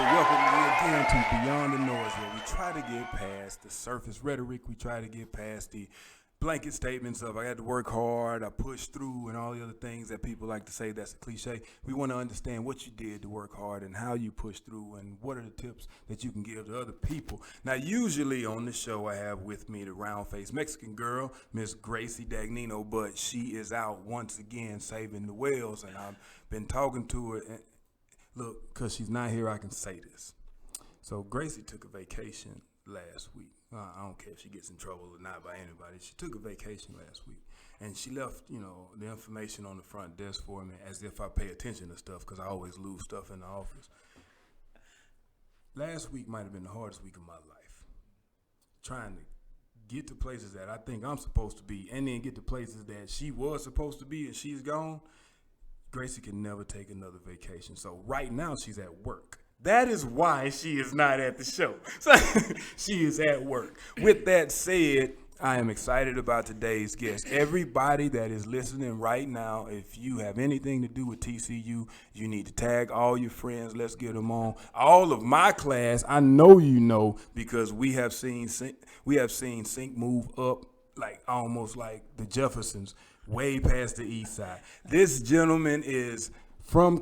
welcome you again to Beyond the Noise, where we try to get past the surface rhetoric. We try to get past the blanket statements of I had to work hard, I pushed through, and all the other things that people like to say that's a cliche. We want to understand what you did to work hard and how you pushed through and what are the tips that you can give to other people. Now, usually on the show, I have with me the round-faced Mexican girl, Miss Gracie Dagnino, but she is out once again saving the whales, and I've been talking to her. And look, because she's not here, I can say this. So Gracie took a vacation last week. I don't care if she gets in trouble or not by anybody. She took a vacation last week, and she left, the information on the front desk for me as if I pay attention to stuff because I always lose stuff in the office. Last week might have been the hardest week of my life. Trying to get to places that I think I'm supposed to be and then get to places that she was supposed to be and she's gone. Gracie can never take another vacation. So right now she's at work. That is why she is not at the show. So she is at work. With that said, I am excited about today's guest. Everybody that is listening right now, if you have anything to do with TCU, you need to tag all your friends. Let's get them on. All of my class, I know you know, because we have seen Sync move up like almost like the Jeffersons, way past the east side. This gentleman is from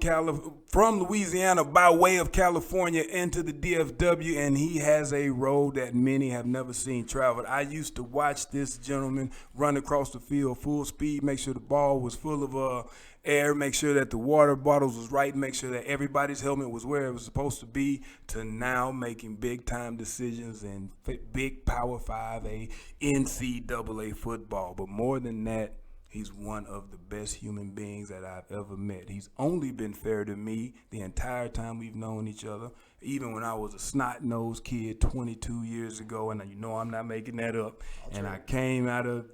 Louisiana by way of California into the DFW, and he has a road that many have never seen traveled. I used to watch this gentleman run across the field full speed, make sure the ball was full of air, make sure that the water bottles was right, make sure that everybody's helmet was where it was supposed to be, to now making big-time decisions in big Power 5A NCAA football. But more than that, he's one of the best human beings that I've ever met. He's only been fair to me the entire time we've known each other, even when I was a snot-nosed kid 22 years ago, and I'm not making that up. And I came out of,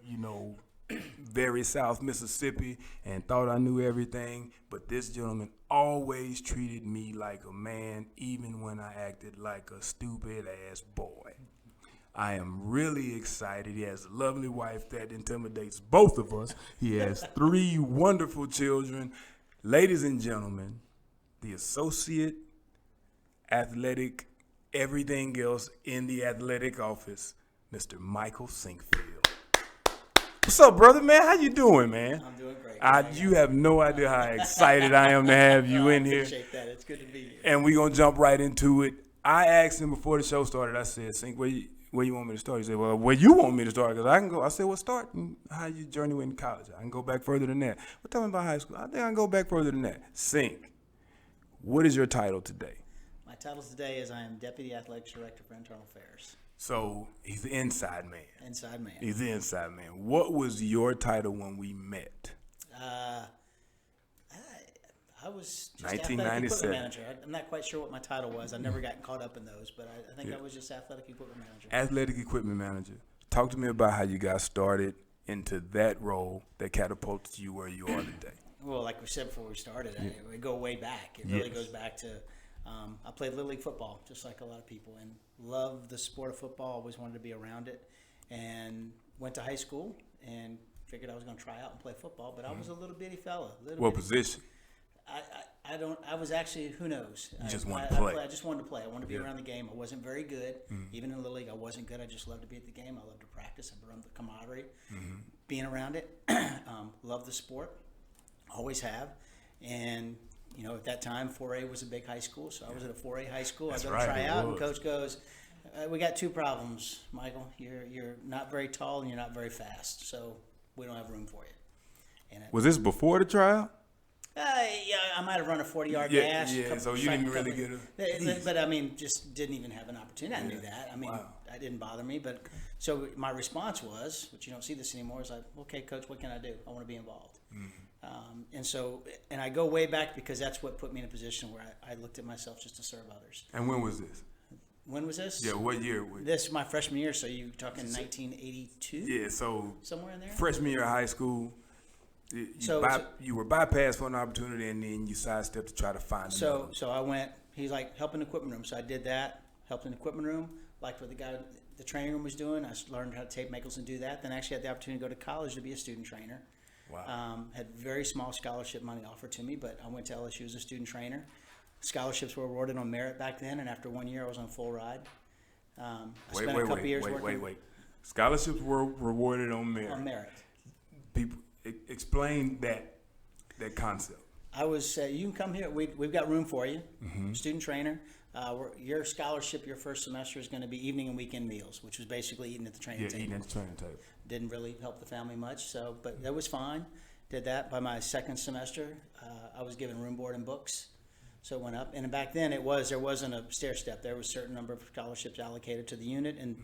very South Mississippi and thought I knew everything, but this gentleman always treated me like a man, even when I acted like a stupid-ass boy. I am really excited. He has a lovely wife that intimidates both of us. He has 3 wonderful children. Ladies and gentlemen, the associate athletic, everything else in the athletic office, Mr. Michael Sinquefield. What's up, brother, man? How you doing, man? I'm doing great. You have no idea how excited I am to have you in here. I appreciate that. It's good to be here. And we're going to jump right into it. I asked him before the show started, I said, Sink, where you want me to start? He said, well, where you want me to start? Because I can go. I said, well, start how your journey went in college. I can go back further than that. But tell me about high school. I think I can go back further than that. Sink, what is your title today? My title today is I am Deputy Athletics Director for Internal Affairs. So he's the inside man. Inside man. He's the inside man. What was your title when we met? I was just 1997. athletic equipment manager. I'm not quite sure what my title was. I never got caught up in those, but I think I was just athletic equipment manager. Athletic equipment manager. Talk to me about how you got started into that role that catapulted you where you are today. Well, like we said before we started, we go way back. It really goes back to I played Little League football, just like a lot of people, and loved the sport of football. Always wanted to be around it, and went to high school and figured I was going to try out and play football. But I was a little bitty fella. What position? I was actually, who knows? You just wanted to play. I just wanted to play. I wanted to be around the game. I wasn't very good. Even in Little League, I wasn't good. I just loved to be at the game. I loved to practice. I loved the camaraderie, being around it. Loved the sport. Always have. And, at that time, 4A was a big high school. So I was at a 4A high school. That's I go to try out, and Coach goes, we got 2 problems, Michael. You're not very tall and you're not very fast. So we don't have room for you. And was this before the tryout? Yeah, I might have run a 40-yard dash. Yeah, so you didn't really get it. But, just didn't even have an opportunity. I knew that. It didn't bother me. But so my response was, which you don't see this anymore, is like, okay, Coach, what can I do? I want to be involved. And I go way back because that's what put me in a position where I looked at myself just to serve others. And when was this? When was this? Yeah, what year? This is my freshman year, so you're talking 1982? Yeah, so somewhere in there? Freshman year of high school. You were bypassed for an opportunity, and then you sidestepped to try to find another. So I went. He's like, help in the equipment room. So I did that. Helped in the equipment room. Liked what the training room was doing. I learned how to tape Michaels and do that. Then I actually had the opportunity to go to college to be a student trainer. Wow. Had very small scholarship money offered to me, but I went to LSU as a student trainer. Scholarships were awarded on merit back then, and after 1 year, I was on full ride. I Wait, spent a couple years working wait. Scholarships were rewarded on merit. on merit. People, explain that concept. I was, you can come here. We've got room for you. Student trainer. Your scholarship, your first semester is going to be evening and weekend meals, which was basically eating at the training table. Eating at the training table. Didn't really help the family much, but that was fine. Did that. By my second semester, I was given room, board, and books. So it went up. And back then there wasn't a stair step. There was a certain number of scholarships allocated to the unit, and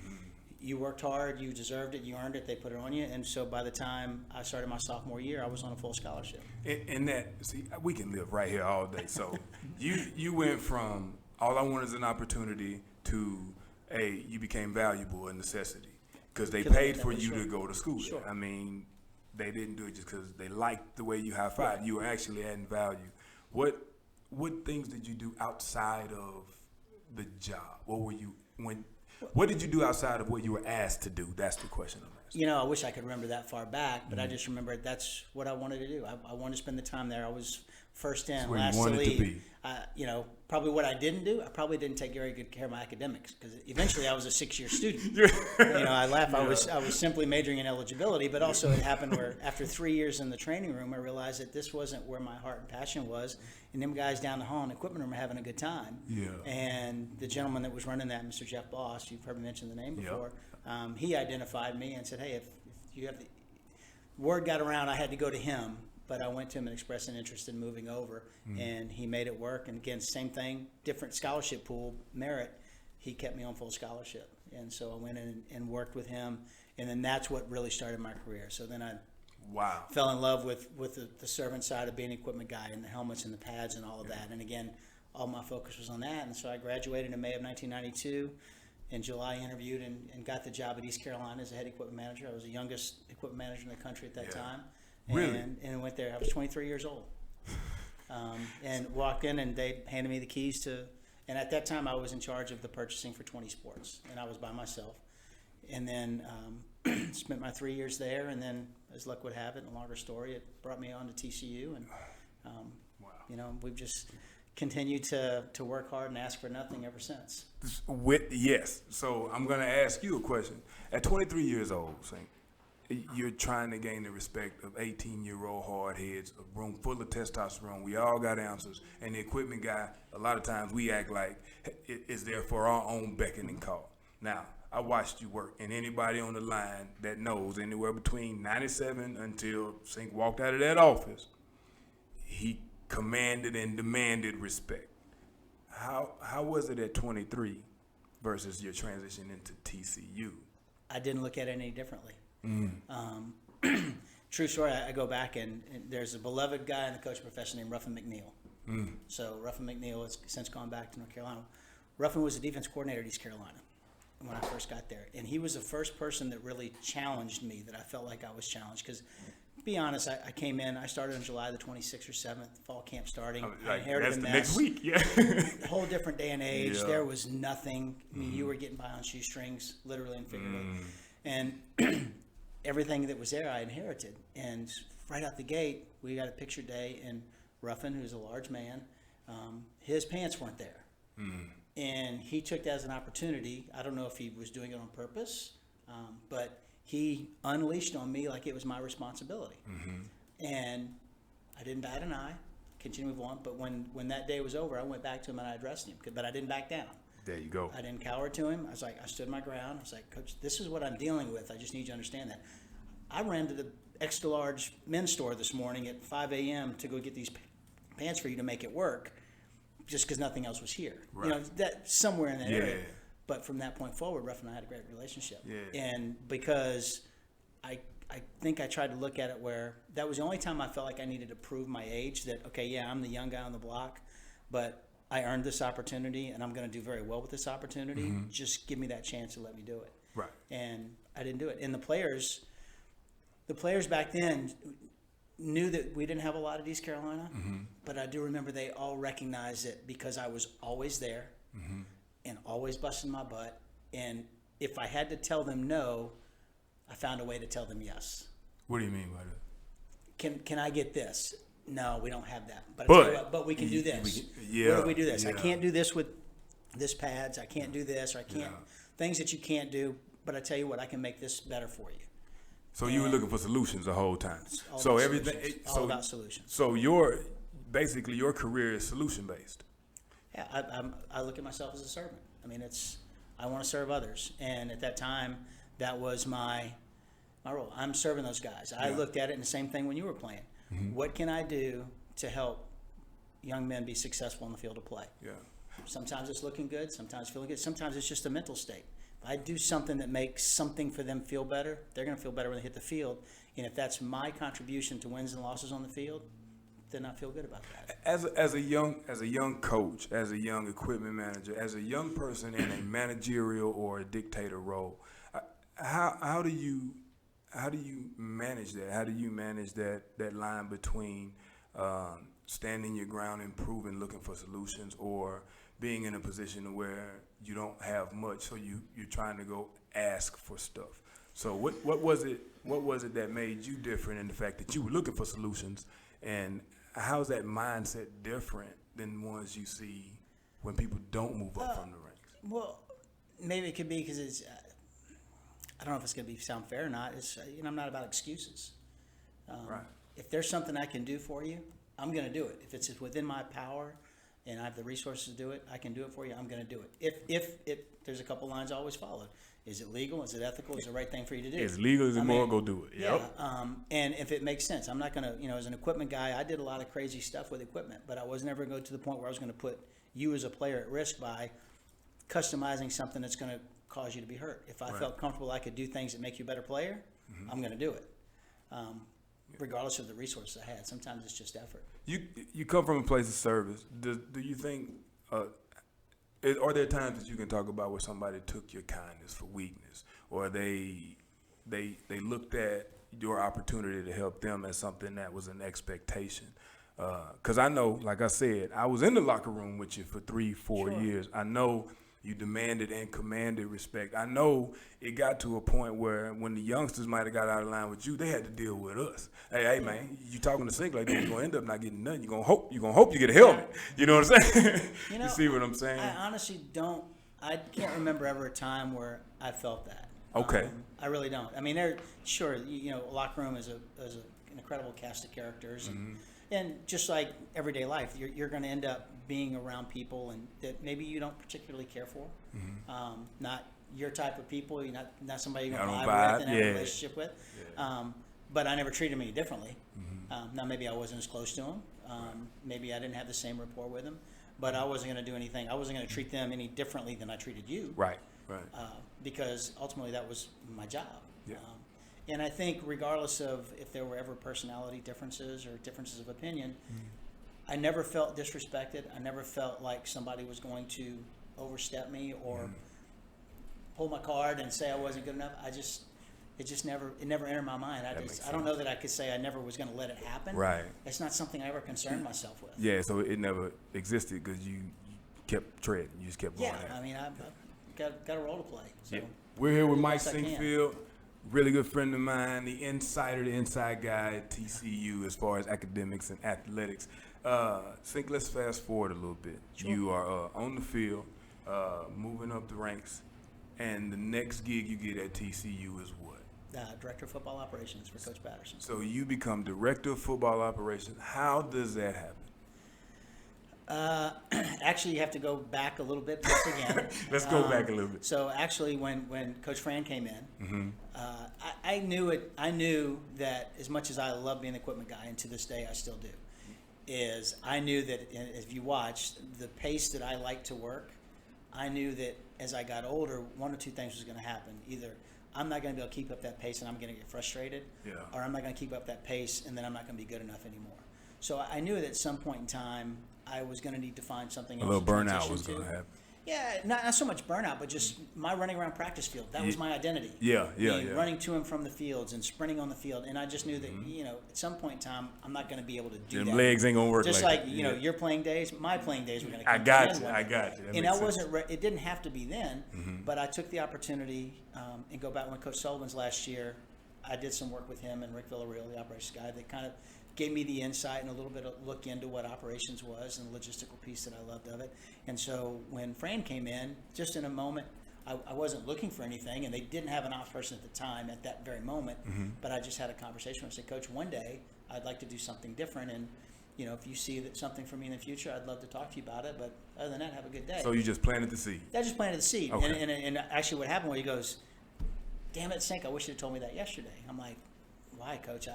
you worked hard, you deserved it, you earned it, they put it on you. And so by the time I started my sophomore year, I was on a full scholarship. And that, see, we can live right here all day. So you went from all I want is an opportunity to you became valuable, a necessity, because they paid for you to go to school. Sure. I mean, they didn't do it just because they liked the way you high-fived. Right. You were actually adding value. What things did you do outside of the job? What did you do outside of what you were asked to do? That's the question I'm asking. You know, I wish I could remember that far back, but I just remember that's what I wanted to do. I wanted to spend the time there. I was first in, where last you wanted to leave. to be. You know, probably what I didn't do, I probably didn't take very good care of my academics, because eventually I was a 6-year student. You know, I laugh. I was simply majoring in eligibility, but also it happened where after 3 years in the training room, I realized that this wasn't where my heart and passion was. And them guys down the hall in the equipment room were having a good time. Yeah. And the gentleman that was running that, Mr. Jeff Boss, you've heard me mention the name before, he identified me and said, hey, if you have the word got around, I had to go to him. But I went to him and expressed an interest in moving over, and he made it work. And again, same thing, different scholarship pool, merit. He kept me on full scholarship, and so I went in and worked with him, and then that's what really started my career. So then I fell in love with the servant side of being an equipment guy, and the helmets and the pads and all of that. And again, all my focus was on that. And so I graduated in May of 1992. In July, interviewed and got the job at East Carolina as a head equipment manager. I was the youngest equipment manager in the country at that time. Really? And went there. I was 23 years old. And walked in, and they handed me the keys to, and at that time I was in charge of the purchasing for 20 sports, and I was by myself. And then spent my 3 years there, and then as luck would have it, a longer story, it brought me on to TCU, and you know, we've just continued to work hard and ask for nothing ever since. Yes. So I'm going to ask you a question. At 23 years old, Sink, you're trying to gain the respect of 18-year-old hard heads, a room full of testosterone. We all got answers. And the equipment guy, a lot of times we act like it's there for our own beckoning call. Now, I watched you work, and anybody on the line that knows, anywhere between 97 until Sink walked out of that office, he commanded and demanded respect. How was it at 23 versus your transition into TCU? I didn't look at it any differently. True story, I go back, and there's a beloved guy in the coaching profession named Ruffin McNeil. So Ruffin McNeil has since gone back to North Carolina. Ruffin was the defense coordinator at East Carolina when I first got there. And he was the first person that really challenged me, that I felt like I was challenged. Because, to be honest, I came in, I started on July the 26th or 7th, fall camp starting. I inherited a mess. Next week, A whole different day and age. There was nothing. I mean, you were getting by on shoestrings, literally and figuratively. And everything that was there I inherited. And right out the gate, we got a picture day, and Ruffin, who's a large man, his pants weren't there. And he took that as an opportunity. I don't know if he was doing it on purpose, but he unleashed on me like it was my responsibility. And I didn't bat an eye, continued to move on. But when that day was over, I went back to him and I addressed him, but I didn't back down. There you go. I didn't cower to him. I stood my ground. I was like, Coach, this is what I'm dealing with. I just need you to understand that. I ran to the extra large men's store this morning at 5 a.m. to go get these pants for you to make it work, just because nothing else was here. Right. You know, that somewhere in that area. But from that point forward, Ruff and I had a great relationship. And because I think I tried to look at it where that was the only time I felt like I needed to prove my age, that, okay, yeah, I'm the young guy on the block, but I earned this opportunity, and I'm going to do very well with this opportunity. Just give me that chance and let me do it. Right. And I didn't do it. And the players back then knew that we didn't have a lot at East Carolina, but I do remember they all recognized it because I was always there and always busting my butt. And if I had to tell them no, I found a way to tell them yes. What do you mean by that? Can I get this? No, we don't have that. But we can do this. Yeah. What do we do this? Yeah. I can't do this with this pads. I can't do this, or I can't things that you can't do. But I tell you what, I can make this better for you. So you were looking for solutions the whole time. All about solutions. So basically your career is solution based. Yeah, I look at myself as a servant. I mean, I want to serve others, and at that time, that was my role. I'm serving those guys. I looked at it, and the same thing when you were playing. Mm-hmm. What can I do to help young men be successful in the field of play? Yeah. Sometimes it's looking good. Sometimes feeling good. Sometimes it's just a mental state. If I do something that makes something for them feel better, they're going to feel better when they hit the field. And if that's my contribution to wins and losses on the field, then I feel good about that. As a young coach, as a young equipment manager, as a young person in a managerial or a dictator role, how do you manage that? How do you manage that line between standing your ground, improving, looking for solutions, or being in a position where you don't have much, so you're trying to go ask for stuff? So what was it that made you different in the fact that you were looking for solutions, and how's that mindset different than ones you see when people don't move up from the ranks? Well, maybe it could be because it's. I don't know if it's going to sound fair or not. It's I'm not about excuses. Right. If there's something I can do for you, I'm going to do it. If it's within my power and I have the resources to do it, I can do it for you. I'm going to do it. If there's a couple lines I always followed. Is it legal? Is it ethical? Is it the right thing for you to do? It's legal. Is it moral? Go do it. Yep. Yeah. And if it makes sense, I'm not going to, as an equipment guy, I did a lot of crazy stuff with equipment, but I was never going to go to the point where I was going to put you as a player at risk by customizing something that's going to cause you to be hurt. If I felt comfortable I could do things that make you a better player, I'm going to do it, regardless of the resources I had. Sometimes it's just effort. You come from a place of service. Do you think are there times that you can talk about where somebody took your kindness for weakness, or they looked at your opportunity to help them as something that was an expectation? Because I know, like I said, I was in the locker room with you for 3-4 years. I know you demanded and commanded respect. I know it got to a point where when the youngsters might have got out of line with you, they had to deal with us. Hey, man, you talking to Sink like that, you're gonna end up not getting nothing. You're gonna hope you get a helmet. You know what I'm saying? You see what I'm saying? I honestly don't. I can't remember ever a time where I felt that. Okay. I really don't. I mean, locker room is an incredible cast of characters, and just like everyday life, you're going to end up being around people and that maybe you don't particularly care for. Not your type of people. You're not somebody you're going to vibe with and have a relationship with. Yeah. But I never treated them any differently. Now maybe I wasn't as close to them. Maybe I didn't have the same rapport with them. But I wasn't going to do anything. I wasn't going to treat them any differently than I treated you. Right. Because ultimately that was my job. Yeah. And I think regardless of if there were ever personality differences or differences of opinion, I never felt disrespected. I never felt like somebody was going to overstep me or pull my card and say I wasn't good enough. It never entered my mind. I don't know that I could say I never was going to let it happen. Right. It's not something I ever concerned myself with. Yeah, so it never existed because you kept treading. You just kept going. Yeah, I mean, I've got a role to play. So yeah. We're here with Mike Sinquefield, really good friend of mine, the inside guy at TCU as far as academics and athletics. Sink, let's fast forward a little bit. Sure. You are on the field, moving up the ranks, and the next gig you get at TCU is what? Director of Football Operations for Coach Patterson. So you become Director of Football Operations. How does that happen? Actually, you have to go back a little bit once again. Let's go back a little bit. So actually, when Coach Fran came in, I knew it. I knew that as much as I love being an equipment guy, and to this day I still do, is I knew that if you watch the pace that I like to work, I knew that as I got older, one or two things was going to happen. Either I'm not going to be able to keep up that pace and I'm going to get frustrated, or I'm not going to keep up that pace and then I'm not going to be good enough anymore. So I knew that at some point in time I was going to need to find something else. A little burnout was going to happen. Yeah, not so much burnout, but just my running around practice field. That was my identity. Yeah. Running to and from the fields and sprinting on the field. And I just knew that, at some point in time, I'm not going to be able to do that. Them legs ain't going to work just like your playing days, my playing days were going to come. I got you. And I wasn't, it didn't have to be then, but I took the opportunity and go back when Coach Sullivan's last year. I did some work with him and Rick Villarreal, the operations guy, that kind of gave me the insight and a little bit of look into what operations was and the logistical piece that I loved of it. And so when Fran came in, just in a moment, I wasn't looking for anything, and they didn't have an ops person at the time at that very moment, but I just had a conversation where I said, Coach, one day I'd like to do something different, and if you see that something for me in the future, I'd love to talk to you about it, but other than that, have a good day. So you just planted the seed? I just planted the seed. Okay. And actually what happened was he goes, damn it, Sink, I wish you had told me that yesterday. I'm like, why, Coach?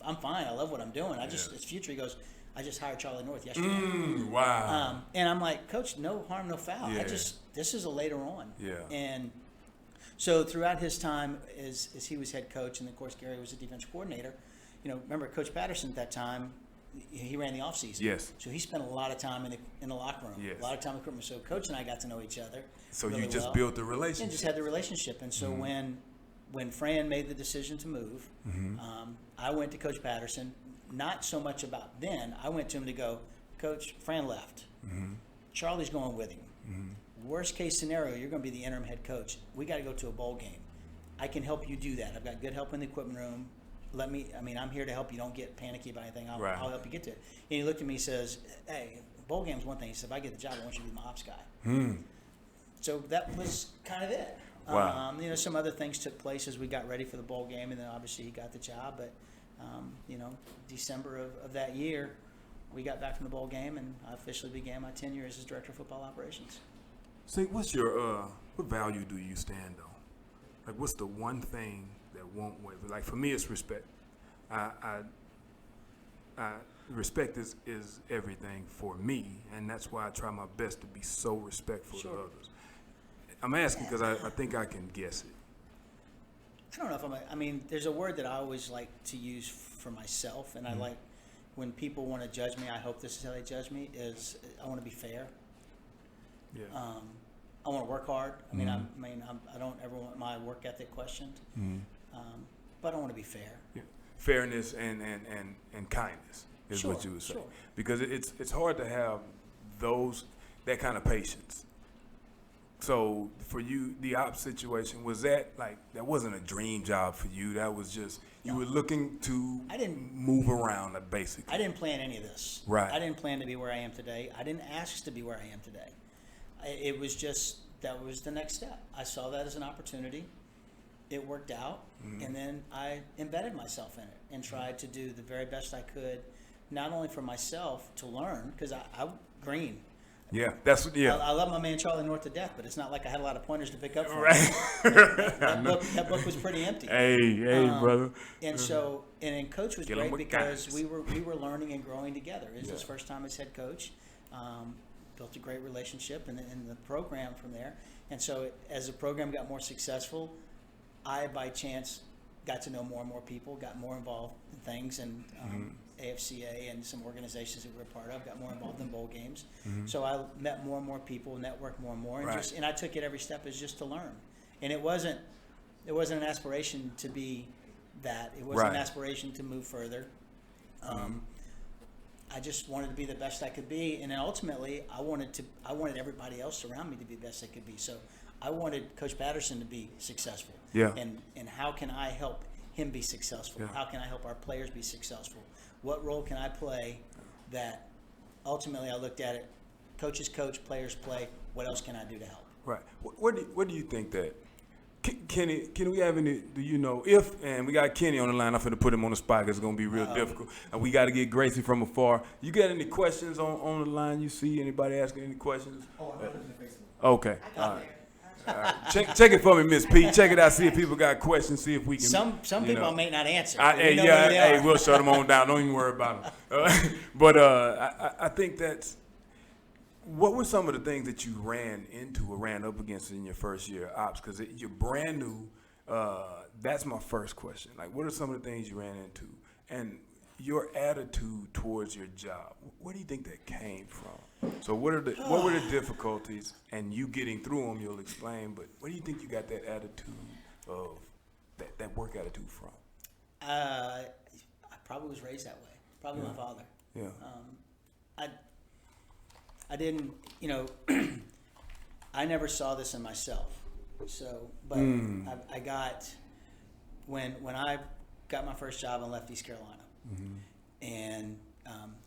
I'm fine. I love what I'm doing. It's future. He goes, I just hired Charlie North yesterday. Wow. And I'm like, Coach, no harm, no foul. Yeah. This is a later on. Yeah. And so throughout his time as he was head coach, and of course Gary was the defense coordinator, remember Coach Patterson at that time, he ran the offseason. Yes. So he spent a lot of time in the locker room. Yes. A lot of time in the equipment. So Coach and I got to know each other. So really you just well. built the relationship. And just had the relationship. And so when Fran made the decision to move, I went to Coach Patterson, not so much about then. I went to him to go, Coach, Fran left. Charlie's going with him. Worst case scenario, you're going to be the interim head coach. We got to go to a bowl game. I can help you do that. I've got good help in the equipment room. I'm here to help you. Don't get panicky about anything. I'll help you get to it. And he looked at me and says, hey, bowl game's one thing. He said, if I get the job, I want you to be my ops guy. So that was kind of it. Wow. Some other things took place as we got ready for the bowl game, and then obviously he got the job. But, December of that year, we got back from the bowl game, and I officially began my tenure as his director of football operations. See, what's your what value do you stand on? Like, what's the one thing that won't waver? Like, for me, it's respect. I respect is everything for me, and that's why I try my best to be so respectful to others. I'm asking because I think I can guess it. I don't know if there's a word that I always like to use for myself, and I like when people want to judge me, I hope this is how they judge me, is I want to be fair. Yeah. I want to work hard. I don't ever want my work ethic questioned, but I want to be fair. Yeah. Fairness and kindness is what you would say. Sure. Because it's hard to have that kind of patience. So for you, the ops situation, was that wasn't a dream job for you? That was just, you were looking to move around, basically. I didn't plan any of this. Right. I didn't plan to be where I am today. I didn't ask to be where I am today. It was just, that was the next step. I saw that as an opportunity. It worked out, and then I embedded myself in it and tried to do the very best I could, not only for myself to learn, because I'm green. Yeah, I love my man Charlie North to death, but it's not like I had a lot of pointers to pick up from. Right. That book was pretty empty. Hey, brother. And so, and Coach was great because we were learning and growing together. It was his first time as head coach. Built a great relationship in the program from there. And so as the program got more successful, I, by chance, got to know more and more people, got more involved in things, and AFCA and some organizations that we were a part of, got more involved in bowl games. So I met more and more people, networked more and more, and I took it every step as just to learn. And it wasn't an aspiration to be that. It wasn't an aspiration to move further. I just wanted to be the best I could be, and then ultimately I wanted everybody else around me to be the best they could be. So I wanted Coach Patterson to be successful. Yeah. And how can I help him be successful? Yeah. How can I help our players be successful? What role can I play that ultimately I looked at it, coaches coach, players play, what else can I do to help? Right. What do you think that, Kenny, can we have any, do you know, and we got Kenny on the line, I'm going to put him on the spot because it's going to be real difficult. And we got to get Gracie from afar. You got any questions on the line you see? Anybody asking any questions? Oh, I'm not looking at Facebook. Okay. All right. Check it for me, Miss P. Check it out. See if people got questions. See if we can. Some people I may not answer. We'll shut them on down. Don't even worry about them. But I think that's. What were some of the things that you ran into or ran up against in your first year of ops? Because you're brand new. That's my first question. Like, what are some of the things you ran into, and your attitude towards your job? Where do you think that came from? So what were the difficulties, and you getting through them, you'll explain, but where do you think you got that attitude of, that work attitude from? I probably was raised that way. Probably my father. Yeah. I didn't, I never saw this in myself. So, but I got, when I got my first job and left East Carolina, And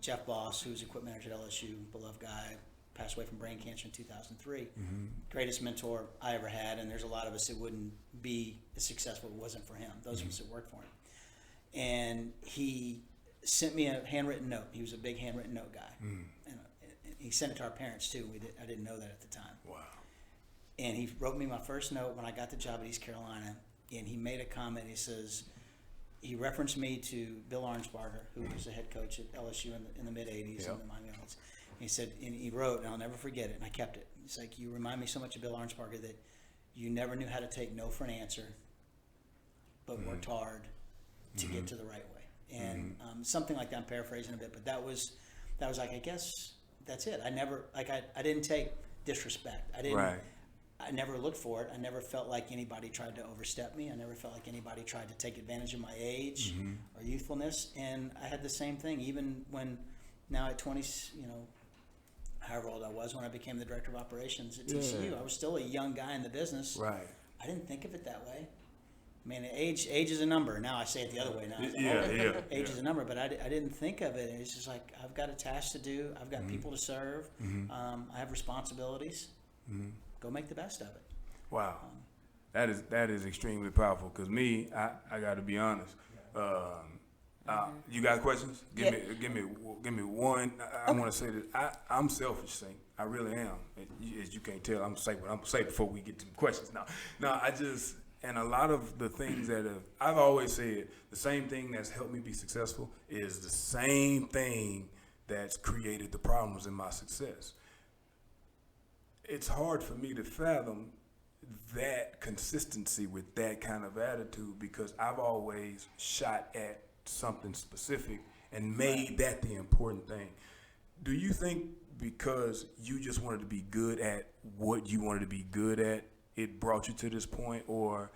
Jeff Boss, who was equipment manager at LSU, beloved guy, passed away from brain cancer in 2003. Greatest mentor I ever had, and there's a lot of us that wouldn't be as successful if it wasn't for him, those of us that worked for him. And he sent me a handwritten note. He was a big handwritten note guy. And he sent it to our parents too. I didn't know that at the time. Wow. And he wrote me my first note when I got the job at East Carolina, and he made a comment. He says, he referenced me to Bill Arnsparger, who was the head coach at LSU in the mid-'80s in the Miami Dolphins. He said, and he wrote, and I'll never forget it, and I kept it. It's like, you remind me so much of Bill Arnsparger that you never knew how to take no for an answer, but worked hard to get to the right way. And something like that, I'm paraphrasing a bit, but that was like, I guess that's it. I didn't take disrespect. I never looked for it. I never felt like anybody tried to overstep me. I never felt like anybody tried to take advantage of my age or youthfulness. And I had the same thing, even when now at 20, however old I was when I became the director of operations at TCU. I was still a young guy in the business. Right. I didn't think of it that way. I mean, age is a number. Now I say it the other way now. Age is a number, but I didn't think of it. It's just like, I've got a task to do. I've got people to serve. I have responsibilities. Go make the best of it. Wow. That is extremely powerful, because me, I got to be honest. You got questions? Give me one. I want to say that I'm selfish, Sink. I really am. As you can't tell, I'm gonna say what I'm gonna say before we get to the questions. Now, and a lot of the things that I've always said, the same thing that's helped me be successful is the same thing that's created the problems in my success. It's hard for me to fathom that consistency with that kind of attitude, because I've always shot at something specific and made that the important thing. Do you think because you just wanted to be good at what you wanted to be good at, it brought you to this point, or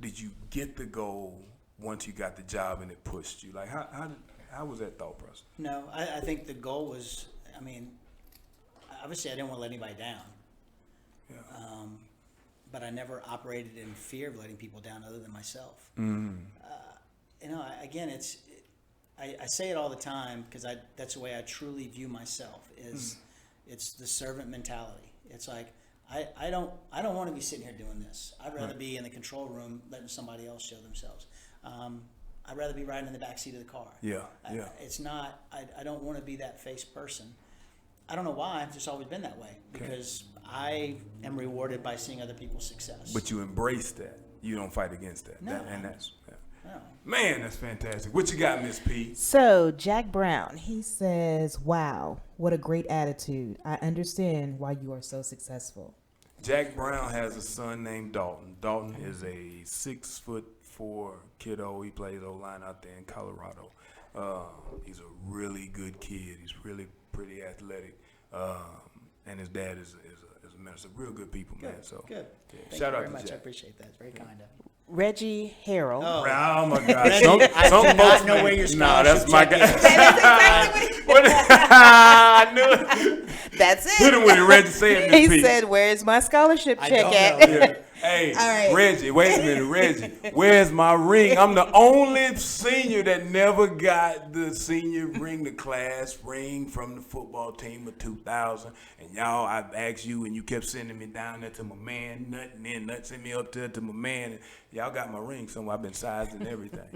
did you get the goal once you got the job and it pushed you? Like, how was that thought process? No, I think the goal was, obviously I didn't want to let anybody down. Yeah. But I never operated in fear of letting people down other than myself. Again, I say it all the time, because that's the way I truly view myself, is it's the servant mentality. It's like, I don't want to be sitting here doing this. I'd rather be in the control room letting somebody else show themselves. I'd rather be riding in the back seat of the car. It's not, I don't want to be that face person. I don't know why. I've just always been that way, because I am rewarded by seeing other people's success. But you embrace that. You don't fight against that. No. No. Man, that's fantastic. What you got, Miss P? So, Jack Brown, he says, wow, what a great attitude. I understand why you are so successful. Jack Brown has a son named Dalton. Dalton is a 6'4" kiddo. He plays O-line out there in Colorado. He's a really good kid. He's really pretty athletic. And his dad is a minister. Real good people, man. So Good. yeah. Thank Shout you out very to much. Jack. I appreciate that. It's very kind of you. Reggie Harrell. Oh. Oh my God! Reggie, I some did folks not know where your Nah, that's scholarship my check guy. is. I knew it. That's it. Hit him with it, Reggie. Say it, Miss He P. said, where's my scholarship I check don't at? know. Yeah. Hey, All right. Reggie, wait a minute, Reggie. Where's my ring? I'm the only senior that never got the senior ring, the class ring from the football team of 2000. And y'all, I asked you, and you kept sending me down there to my man, Nut, and then Nut sent me up there to my man. And y'all got my ring somewhere. I've been sized and everything.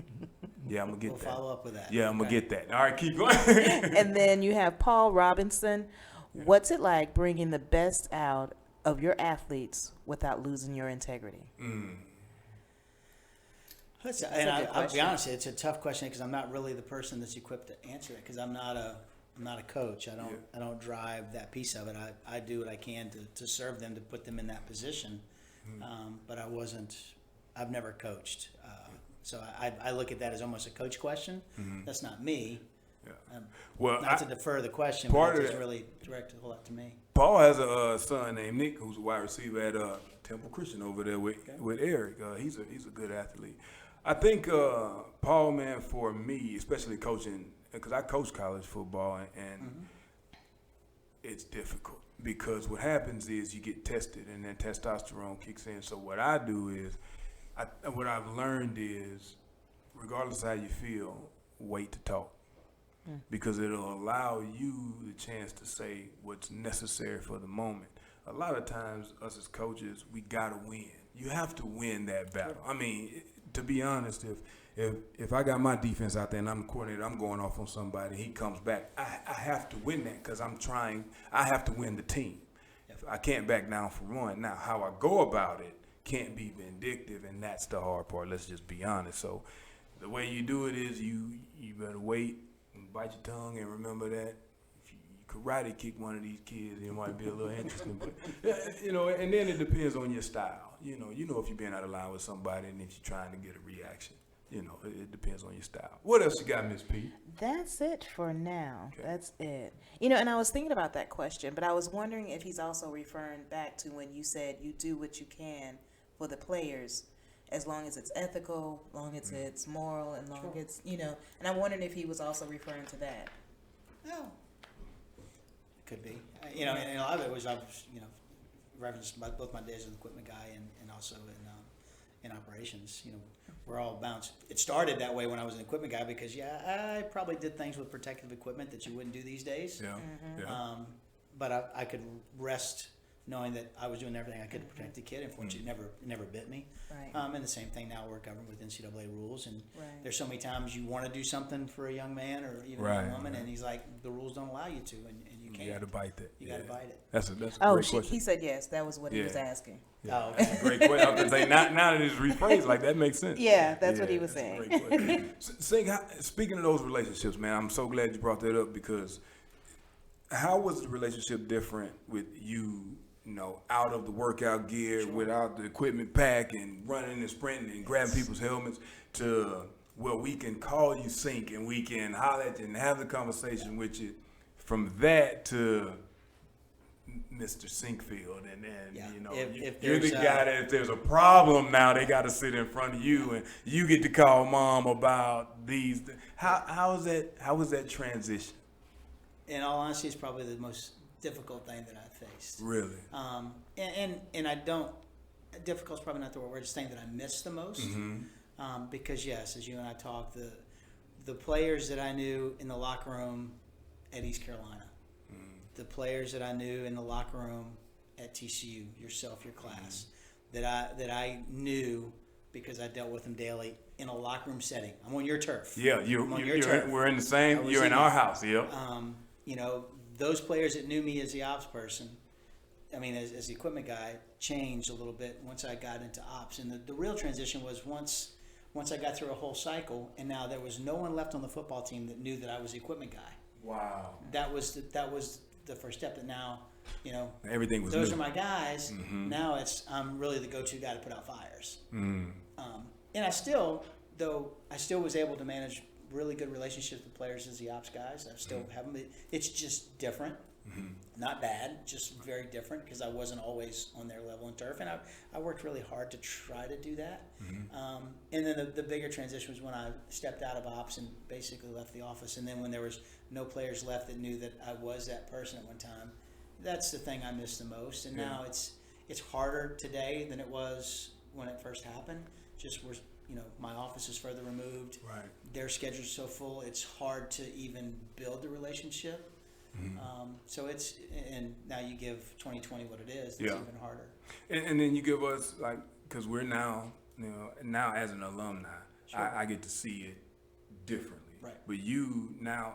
Yeah, I'm going to get We'll that. follow up with that. Yeah, I'm going to get that. All right, keep going. And then you have Paul Robinson. What's it like bringing the best out of your athletes without losing your integrity? Listen, That's a and good I'll be question. honest, it's a tough question, because I'm not really the person that's equipped to answer it, because I'm not a coach. I don't drive that piece of it. I do what I can to serve them, to put them in that position. But I've never coached. So I look at that as almost a coach question. That's not me. Yeah. Well, Not to defer the question, part but of it doesn't that- really direct a whole lot to me. Paul has a son named Nick, who's a wide receiver at Temple Christian over there with Eric. He's a good athlete. I think Paul, man, for me, especially coaching, because I coach college football, and it's difficult, because what happens is you get tested, and then testosterone kicks in. So what I do is, what I've learned is, regardless of how you feel, wait to talk. Because it'll allow you the chance to say what's necessary for the moment. A lot of times, us as coaches, we gotta win. You have to win that battle. I mean, to be honest, if I got my defense out there and I'm the coordinator, I'm going off on somebody, he comes back, I have to win that because I have to win the team. I can't back down for one. Now, how I go about it can't be vindictive, and that's the hard part. Let's just be honest. So the way you do it is you better wait and bite your tongue and remember that if you karate kick one of these kids, it might be a little interesting. But, and then it depends on your style. You know if you're being out of line with somebody and if you're trying to get a reaction. It depends on your style. What else you got, Miss P? That's it for now. Okay. That's it. And I was thinking about that question, but I was wondering if he's also referring back to when you said you do what you can for the players, as long as it's ethical, long as it's moral, and long as it's, and I'm wondering if he was also referring to that. No. It could be. And a lot of it was, referenced by both my days as an equipment guy and also in operations. We're all bounced. It started that way when I was an equipment guy because, I probably did things with protective equipment that you wouldn't do these days. Yeah. Yeah. But I could rest knowing that I was doing everything I could to protect the kid. Unfortunately, it never bit me. Right. And the same thing now, we're governed with NCAA rules. And Right. there's so many times you want to do something for a young man or even Right. a woman, and he's like, the rules don't allow you to, and you can't. You got to bite that. You got to bite it. That's a great He question. said yes. That was what he was Yeah. asking. Yeah. Oh, okay. That's a great question. I was gonna say, now that it's rephrased like that makes sense. Yeah, that's what he was that's a saying. great question. Speaking of those relationships, man, I'm so glad you brought that up because how was the relationship different with you, out of the workout gear, without the equipment pack and running and sprinting and grabbing people's helmets to where we can call you Sink and we can holler at you and have the conversation with you, from that to Mr. Sinquefield, and If you're the there's, guy that if there's a problem now, they got to sit in front of you, and you get to call mom about these. How was that transition? In all honesty, it's probably the most difficult thing that I've faced. Really? And I don't. Difficult is probably not the word. It's the thing that I miss the most. Because yes, as you and I talked, the players that I knew in the locker room at East Carolina, the players that I knew in the locker room at TCU, yourself, your class, that I knew because I dealt with them daily in a locker room setting. I'm on your turf. Yeah, we're in the same. You're in our house. Yep. Those players that knew me as the ops person, as the equipment guy, changed a little bit once I got into ops. And the real transition was once I got through a whole cycle, and now there was no one left on the football team that knew that I was the equipment guy. Wow. That was the first step. That now, everything was those new. are my guys. Now I'm really the go-to guy to put out fires. And I still was able to manage really good relationships with players as the ops guys. I still have them. It's just different. Not bad, just very different because I wasn't always on their level in turf, and I worked really hard to try to do that. And then the bigger transition was when I stepped out of ops and basically left the office, and then when there was no players left that knew that I was that person at one time. That's the thing I miss the most, and now it's harder today than it was when it first happened. Just we're my office is further removed. Right. Their schedule's so full, it's hard to even build the relationship. So and now you give 2020 what it is, it's even harder. And then you give us, because we're now as an alumni, I get to see it differently. Right. But you now,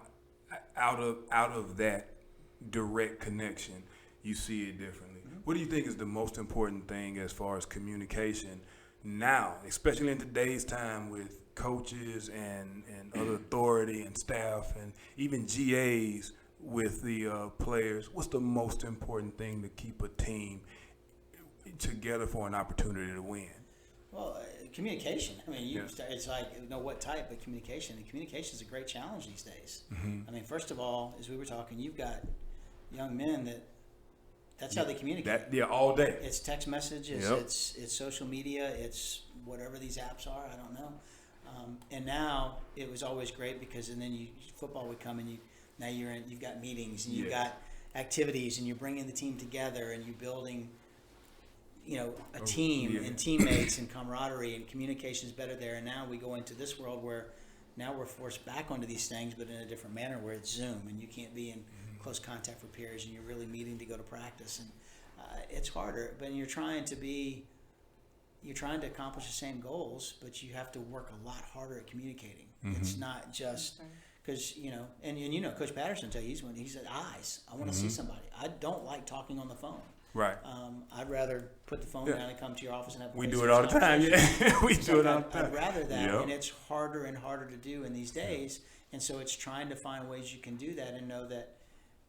out of that direct connection, you see it differently. What do you think is the most important thing as far as communication now, especially in today's time with coaches and other authority and staff and even GAs with the players? What's the most important thing to keep a team together for an opportunity to win? Well, communication. It's like what type of communication. And communication is a great challenge these days. First of all, as we were talking, you've got young men that's how they communicate. All day. It's text messages. Yep. It's social media. It's whatever these apps are. I don't know. And now it was always great because then football would come and you've got meetings and you've got activities and you're bringing the team together and you're building, a team and teammates and camaraderie, and communication is better there. And now we go into this world where Now we're forced back onto these things, but in a different manner where it's Zoom and you can't be in close contact with peers and you're really meeting to go to practice. And it's harder, but you're trying to accomplish the same goals, but you have to work a lot harder at communicating. It's not just because, and Coach Patterson tell you, he said, eyes. I want to see somebody. I don't like talking on the phone. Right. I'd rather put the phone down and come to your office and have. We do it all the time. Yeah, we do it all the time. I'd rather that, and it's harder and harder to do in these days. And so it's trying to find ways you can do that and know that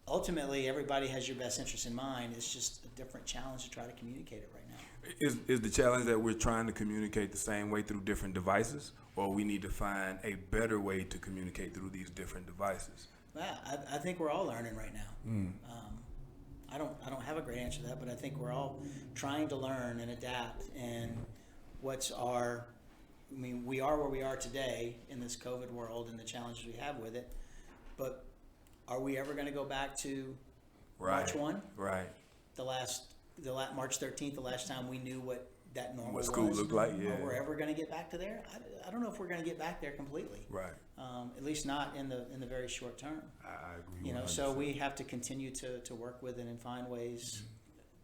ultimately everybody has your best interest in mind. It's just a different challenge to try to communicate it right now. Is the challenge that we're trying to communicate the same way through different devices, or we need to find a better way to communicate through these different devices? Well, I think we're all learning right now. I don't have a great answer to that, but I think we're all trying to learn and adapt. And we are where we are today in this COVID world and the challenges we have with it. But are we ever going to go back to March 1? Right. March 13th, the last time we knew what that normal what school was. looked like, yeah. Are we ever going to get back to there? I don't know if we're going to get back there completely. Right. At least not in the very short term. I agree. So we have to continue to work with it and find ways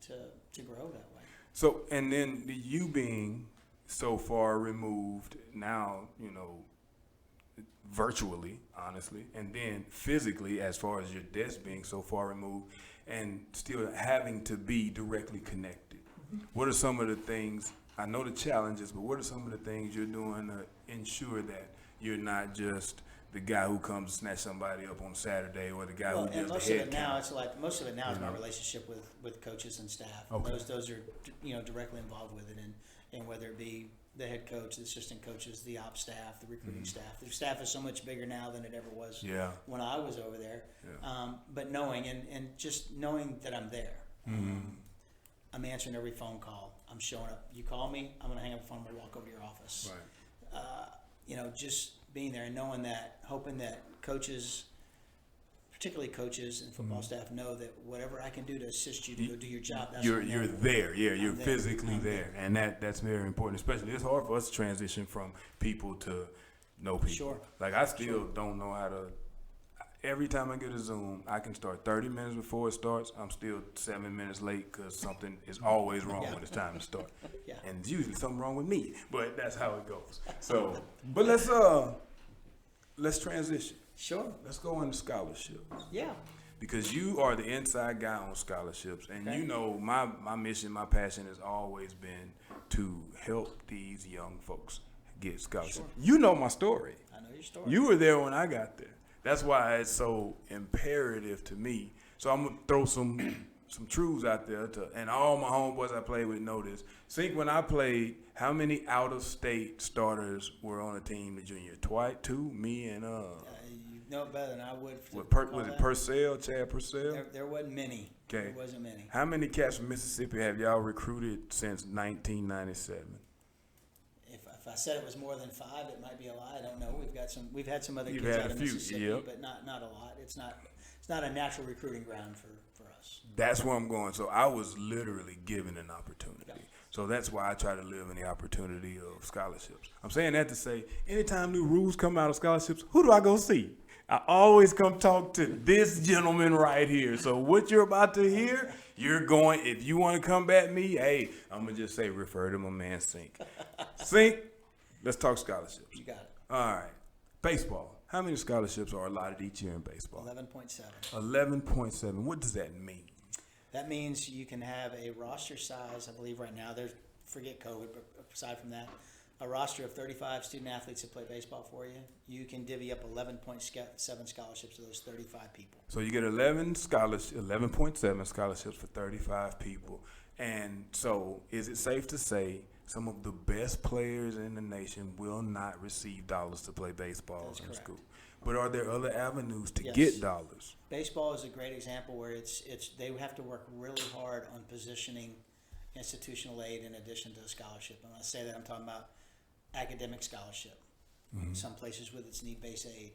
to grow that way. So, and then you being so far removed now, virtually, honestly, and then physically, as far as your desk being so far removed, and still having to be directly connected. What are some of the things, I know the challenges, but what are some of the things you're doing to ensure that you're not just the guy who comes to snatch somebody up on Saturday, or the guy who does the head count? Most of it now is my relationship with coaches and staff. Okay. Those are directly involved with it, and whether it be the head coach, the assistant coaches, the ops staff, the recruiting staff. The staff is so much bigger now than it ever was when I was over there. Yeah. But knowing and just knowing that I'm there. I'm answering every phone call. I'm showing up. You call me, I'm going to hang up the phone. I'm going to walk over to your office. Right. Just being there and knowing that, hoping that coaches, particularly coaches and football staff, know that whatever I can do to assist you to go do your job, that's you're there. Yeah, you're physically there, and that's very important. Especially, it's hard for us to transition from people to know people. Sure. Like I still don't know how to. Every time I get a Zoom, I can start 30 minutes before it starts. I'm still 7 minutes late because something is always wrong when it's time to start. And it's usually something wrong with me, but that's how it goes. So, but let's transition. Sure. Let's go into scholarships. Yeah. Because you are the inside guy on scholarships, and my mission, my passion has always been to help these young folks get scholarships. Sure. You know my story. I know your story. You were there when I got there. That's why it's so imperative to me. So I'm gonna throw some truths out there and all my homeboys I played with know this. When I played, how many out-of-state starters were on the team the junior? Two, me and you know it better than I would. Was it Purcell, Chad Purcell? There wasn't many. Okay. There wasn't many. How many cats from Mississippi have y'all recruited since 1997? If I said it was more than 5, it might be a lie. I don't know. We've had some other kids out of Mississippi, but not a lot. It's not a natural recruiting ground for us. That's where I'm going. So I was literally given an opportunity. Yeah. So that's why I try to live in the opportunity of scholarships. I'm saying that to say, anytime new rules come out of scholarships, who do I go see? I always come talk to this gentleman right here. So what you're about to hear, you're going, if you want to come at me, hey, I'm going to just say, refer to my man Sink. Sink, let's talk scholarships. You got it. All right. Baseball. How many scholarships are allotted each year in baseball? 11.7. 11.7. What does that mean? That means you can have a roster size, I believe right now, forget COVID, but aside from that, a roster of 35 student athletes that play baseball for you, you can divvy up 11.7 scholarships to those 35 people. So you get 11.7 scholarships for 35 people. And so is it safe to say some of the best players in the nation will not receive dollars to play baseball in school? But are there other avenues to get dollars? Baseball is a great example where they have to work really hard on positioning institutional aid in addition to the scholarship. And when I say that, I'm talking about academic scholarship. Some places with its need-based aid.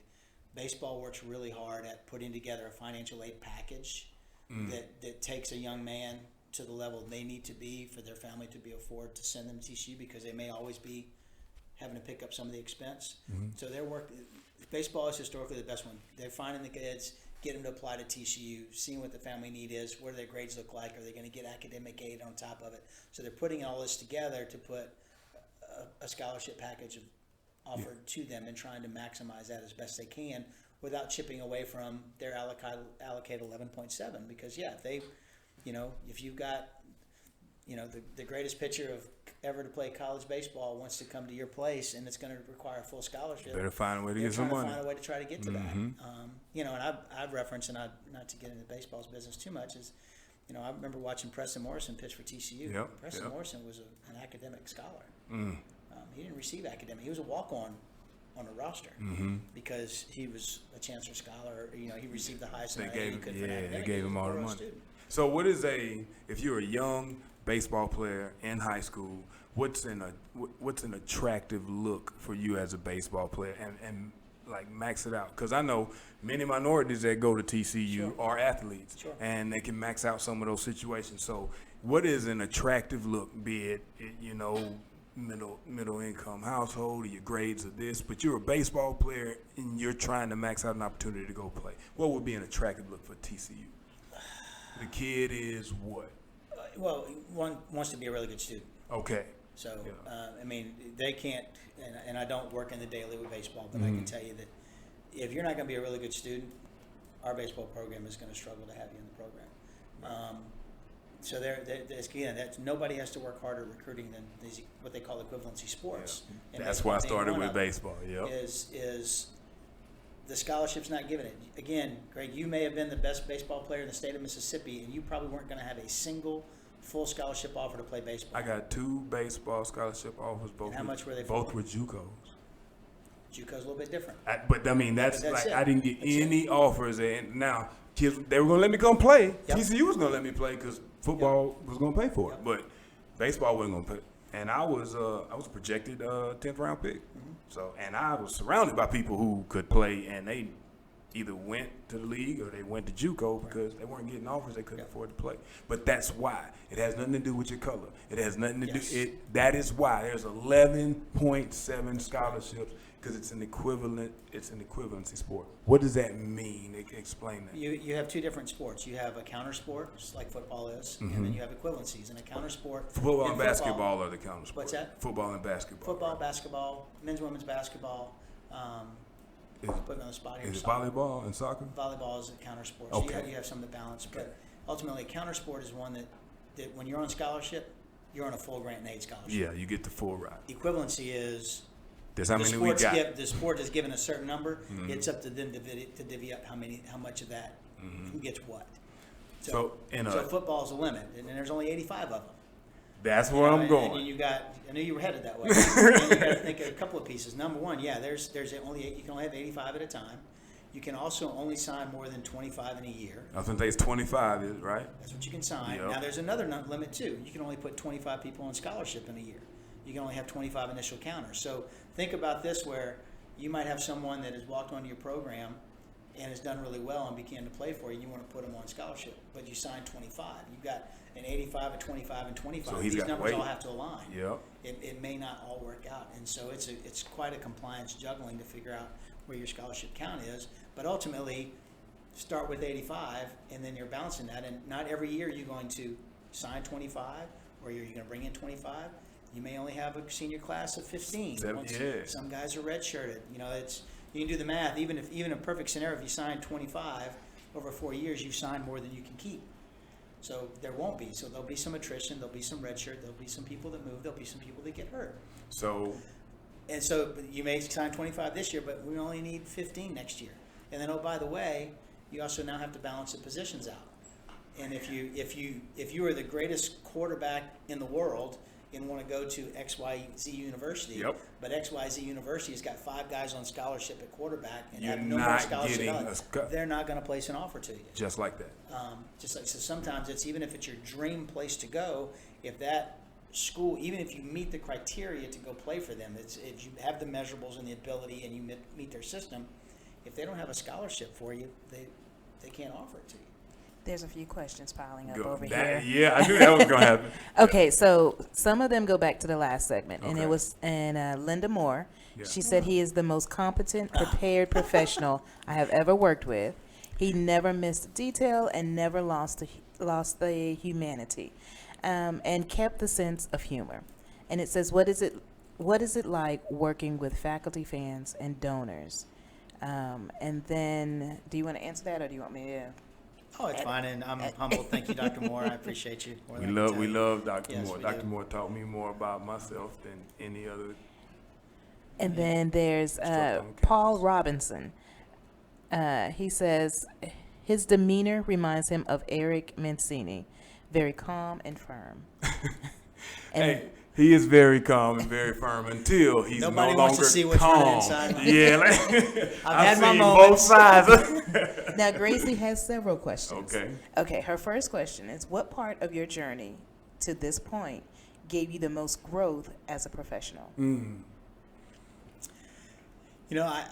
Baseball works really hard at putting together a financial aid package that takes a young man to the level they need to be for their family to be afford to send them to TCU because they may always be having to pick up some of the expense. So Baseball is historically the best one. They're finding the kids, get them to apply to TCU, seeing what the family need is, what do their grades look like, are they going to get academic aid on top of it? So they're putting all this together to put a scholarship package offered to them and trying to maximize that as best they can without chipping away from their allocated 11.7. Because if they, if you've got, the greatest pitcher of ever to play college baseball wants to come to your place and it's going to require a full scholarship. Better find a way to get some money. Find a way to try to get to that. And I've referenced, and not to get into baseball's business too much, is, I remember watching Preston Morrison pitch for TCU. Preston Morrison was an academic scholar. He didn't receive academic. He was a walk-on on a roster because he was a Chancellor Scholar. He received the highest amount he could for an academic. They gave him all the money. So what is if you're a young baseball player in high school, what's an attractive look for you as a baseball player and like max it out? Because I know many minorities that go to TCU are athletes and they can max out some of those situations. So what is an attractive look, be it middle income household or your grades are this, but you're a baseball player and you're trying to max out an opportunity to go play? What would be an attractive look for TCU? The kid is what? Well, one wants to be a really good student. Okay. So, they can't, and I don't work in the daily with baseball, but I can tell you that if you're not going to be a really good student, our baseball program is going to struggle to have you in the program. So nobody has to work harder recruiting than these, what they call equivalency sports. Yeah. That's why I started with baseball. Is the scholarship's not given it. Again, Greg, you may have been the best baseball player in the state of Mississippi, and you probably weren't going to have a single full scholarship offer to play baseball. I got 2 baseball scholarship offers. Both. How much were they? Both were JUCOs. JUCO's a little bit different. But that's like it. I didn't get any offers, and now kids they were gonna let me come play. TCU was gonna let me play because football was gonna pay for it, but baseball wasn't gonna pay. And I was a projected 10th round pick. So, and I was surrounded by people who could play, and they either went to the league or they went to JUCO because they weren't getting offers, they couldn't afford to play. But that's why. It has nothing to do with your color. It has nothing to do it. That is why there's 11.7 scholarships, because it's an equivalency sport. What does that mean? Explain that. You have 2 different sports. You have a countersport, just like football is, and then you have equivalencies. And a countersport, football and basketball are the countersport. What's that? Football and basketball. Football, basketball, men's, women's basketball. Putting on the spot here. Is it volleyball and soccer? Volleyball is a countersport. Okay. So you have some of the balance, but ultimately a countersport is one that when you're on scholarship, you're on a full grant and aid scholarship. Yeah, you get the full ride. Equivalency is there's how many we got. The sport is given a certain number. It's up to them to divvy up how much of that, who gets what. So football is a limit, and there's only 85 of them. That's where I'm going. And I knew you were headed that way. And you got to think of a couple of pieces. Number one, there's only you can only have 85 at a time. You can also only sign more than 25 in a year. I was going to say it's 25, right? That's what you can sign. Yep. Now there's another limit too. You can only put 25 people on scholarship in a year. You can only have 25 initial counters. So think about this, where you might have someone that has walked onto your program and has done really well and began to play for you. You want to put them on scholarship, but you signed 25. You've got an 85, a 25, and 25. So these numbers all have to align. Yep. It may not all work out, and so it's quite a compliance juggling to figure out where your scholarship count is. But ultimately, start with 85, and then you're balancing that. And not every year you're going to sign 25, or you're going to bring in 25. You may only have a senior class of 15. Some guys are redshirted. You can do the math. Even a perfect scenario, if you sign 25 over 4 years, you sign more than you can keep. So there won't be. So there'll be some attrition. There'll be some redshirt. There'll be some people that move. There'll be some people that get hurt. So you may sign 25 this year, but we only need 15 next year. And then, oh, by the way, you also now have to balance the positions out. And if you are the greatest quarterback in the world and want to go to XYZ University, but XYZ University has got 5 guys on scholarship at quarterback and have no more scholarship, they're not going to place an offer to you. Just like that. So sometimes it's, even if it's your dream place to go, if that school, even if you meet the criteria to go play for them, if you have the measurables and the ability and you meet their system, if they don't have a scholarship for you, they can't offer it to you. There's a few questions piling up Go. over That- here. Yeah, I knew that was gonna happen. Okay, so some of them go back to the last segment, and Okay. it was Linda Moore. Yeah. She said he is the most competent, prepared professional I have ever worked with. He never missed a detail and never lost the humanity, and kept the sense of humor. And it says, what is it like working with faculty, fans, and donors? And then, do you want to answer that, or do you want me to? Oh, it's fine, and I'm humbled. Thank you, Dr. Moore. I appreciate you. more We than I can love tell you. Dr. Yes, Moore. we Dr. do. Moore taught me more about myself than any other. And then there's Paul Robinson. He says his demeanor reminds him of Eric Mancini, very calm and firm. And Hey, he is very calm and very firm until he's Nobody no wants longer to see what's running calm. inside. Yeah, like, I've had my seen moments. both sides. now Gracie has several questions. Okay. Okay, her first question is, what part of your journey to this point gave you the most growth as a professional? You know, I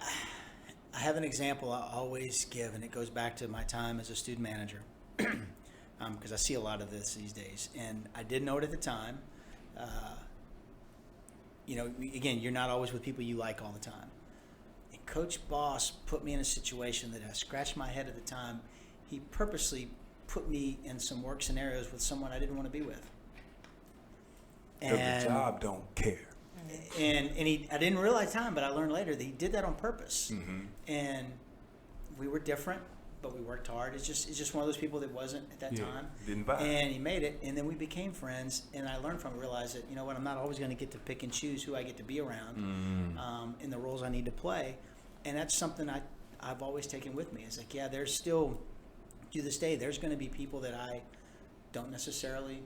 have an example I always give, and it goes back to my time as a student manager, because I see a lot of this these days, and I didn't know it at the time. You know, again, you're not always with people you like all the time. And Coach Boss put me in a situation that I scratched my head at the time. He purposely put me in some work scenarios with someone I didn't want to be with. 'Cause the job don't care. And I didn't realize time, but I learned later that he did that on purpose. Mm-hmm. And we were different, but we worked hard. It's just one of those people that wasn't at that Yeah, time. didn't vibe. And he made it, and then we became friends. And I learned from it, realized that, you know what, I'm not always going to get to pick and choose who I get to be around in the roles I need to play. And that's something I've always taken with me. It's like, yeah, there's still, to this day, there's going to be people that I don't necessarily,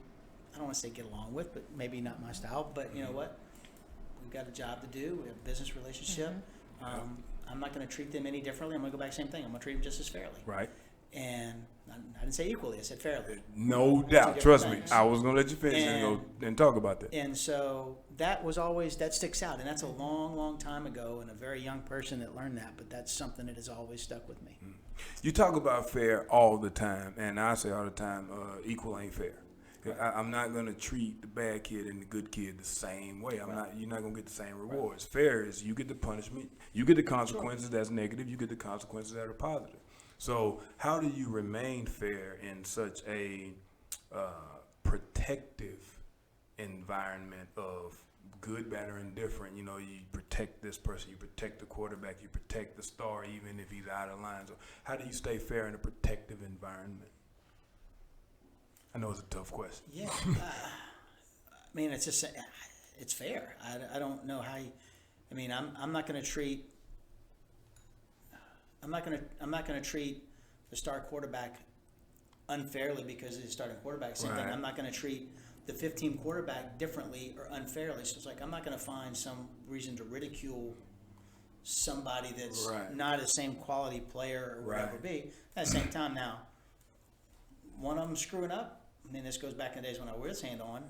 I don't want to say get along with, but maybe not my style. But you know what? We've got a job to do. We have a business relationship. I'm not going to treat them any differently. I'm going to go back same thing. I'm going to treat them just as fairly. Right. And I didn't say equally. I said fairly. No doubt. different Trust me. things. I was gonna let you finish and go and talk about that. And so that was always, that sticks out. And that's a long, long time ago, and a very young person that learned that. But that's something that has always stuck with me. You talk about fair all the time, and I say all the time, equal ain't fair. I'm not gonna treat the bad kid and the good kid the same way. You're not gonna get the same rewards. Fair is you get the punishment, you get the consequences that's negative, you get the consequences that are positive. So how do you remain fair in such a protective environment of good, bad, or indifferent? You know, you protect this person, you protect the quarterback, you protect the star, even if he's out of line. So how do you stay fair in a protective environment? I know it's a tough question. Yeah. I mean, it's just, it's fair. I don't know how you, I mean, I'm not going to treat, I'm not going to treat the star quarterback unfairly because he's a starting quarterback. Same thing. Right. I'm not going to treat the 15 quarterback differently or unfairly. So it's like I'm not going to find some reason to ridicule somebody that's Right. not a same quality player or whatever Right. be. At the same time, now one of them screwing up. I mean, this goes back in the days when I was hand on.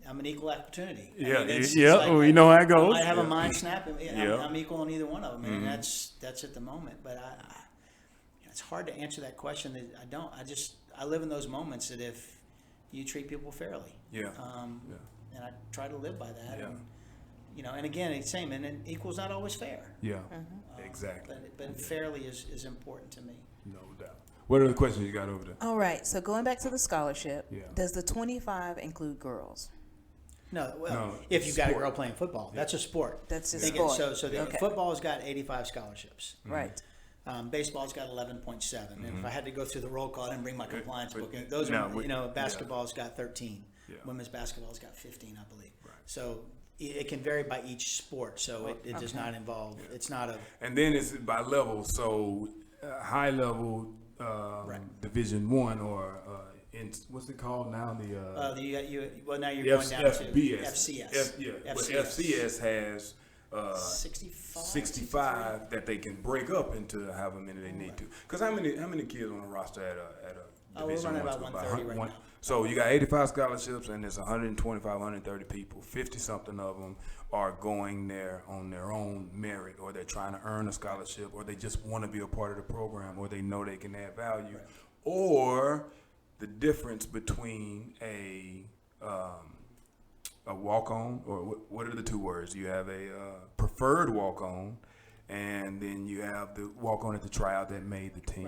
I'm an equal opportunity. I Yeah, mean, it's yeah. like Well, you know how it goes. I might have Yeah. a mind snap. And Yeah. I'm equal on either one of them, and that's at the moment. But it's hard to answer that question. That I live in those moments that if you treat people fairly, Yeah. and I try to live by that. Yeah. And, and again, it's same, and then equal's not always fair. Yeah, exactly. But fairly is important to me. No doubt. What other questions you got over there? All right, so going back to the scholarship, Yeah. does the 25 include girls? No, well, No, if you've got a sport. girl playing football, that's a sport. That's just Think sport. So the Okay. football's got 85 scholarships. Right. Baseball's got 11.7. And if I had to go through the roll call and bring my compliance but book, those no, are, we- basketball's got 13. Yeah. Women's basketball's got 15, I believe. Right. So it can vary by each sport. So it does not involve, it's not a, And then it's by level. So high level, Division One, or in what's it called now? now you're going down to FBS. FCS. But FCS has 65. 65 that they can break up into however many they need to. Because how many kids on the roster at a We're Division running One about school? 130 right now. So you got 85 scholarships, and there's 125, 130 people. 50 something of them are going there on their own merit, or they're trying to earn a scholarship, or they just want to be a part of the program, or they know they can add value, or the difference between a walk-on, or what are the two words? You have a preferred walk-on, and then you have the walk-on at the tryout that made the team.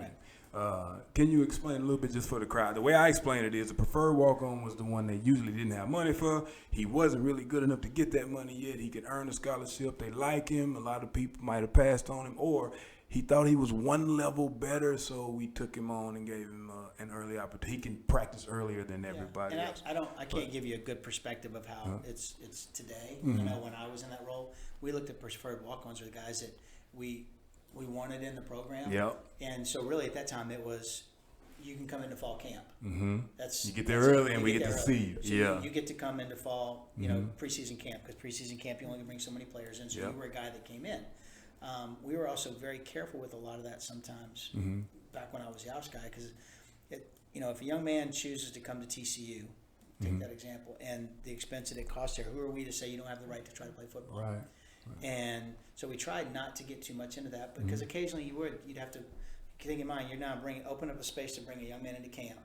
Right. Can you explain a little bit just for the crowd? The way I explain it is the preferred walk-on was the one they usually didn't have money for. He wasn't really good enough to get that money yet. He could earn a scholarship. They like him. A lot of people might have passed on him, or he thought he was one level better, so we took him on and gave him an early opportunity. He can practice earlier than everybody and else. I can't give you a good perspective of how it's today. Mm-hmm. You know, when I was in that role, we looked at preferred walk-ons, or the guys that we wanted in the program. Yep. And so really at that time it was, you can come into fall camp. Mm-hmm. That's You get there that's it. early and You we get get to there see early. you. So you get to come into fall, preseason camp, because preseason camp you only can bring so many players in. So Yep. you were a guy that came in. We were also very careful with a lot of that sometimes. Back when I was the ops guy, because if a young man chooses to come to TCU, take that example, and the expense that it costs there, who are we to say you don't have the right to try to play football? Right. And so we tried not to get too much into that, because occasionally you'd have to keep in mind you're now open up a space to bring a young man into camp.